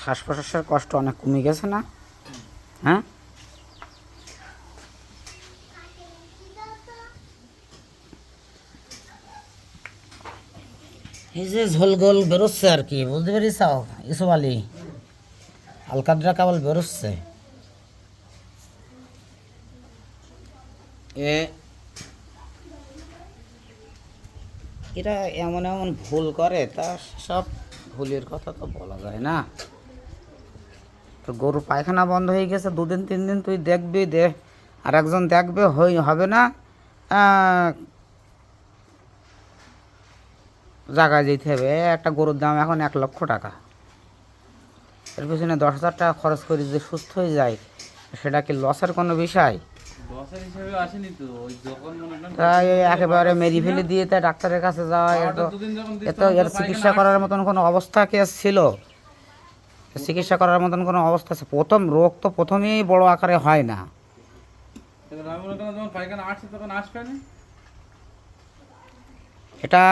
শ্বাস প্রশ্বাসের কষ্ট অনেক কমে গেছে না? হ্যাঁ, এই যে ঝোল গোল বেরোচ্ছে আর কি, বুঝতে পেরেছ ইসুফ আলী? আলকাদরা কেবল বেরোচ্ছে। এরা এমন এমন ভুল করে, তা সব ভুলের কথা তো বলা যায় না। তো গরু পায়খানা বন্ধ হয়ে গেছে 2 দিন 3 দিন, তুই দেখবি আর একজন দেখবে হবে না, জায়গায় যেতে হবে। একটা গরুর দাম এখন 1,00,000 টাকা, এর পিছনে 10,000 টাকা খরচ করে যদি সুস্থ হয়ে যায়, সেটা কি লসের কোনো বিষয়? তাই একেবারে মেরি ফেলে দিয়ে তাই ডাক্তারের কাছে যাওয়া, এত এর চিকিৎসা করার মতন কোনো অবস্থা কি ছিল? চিকিৎসা করার মতন কোনো অবস্থা আছে? প্রথম রোগ তো প্রথমেই বড় আকারে হয় না। এটা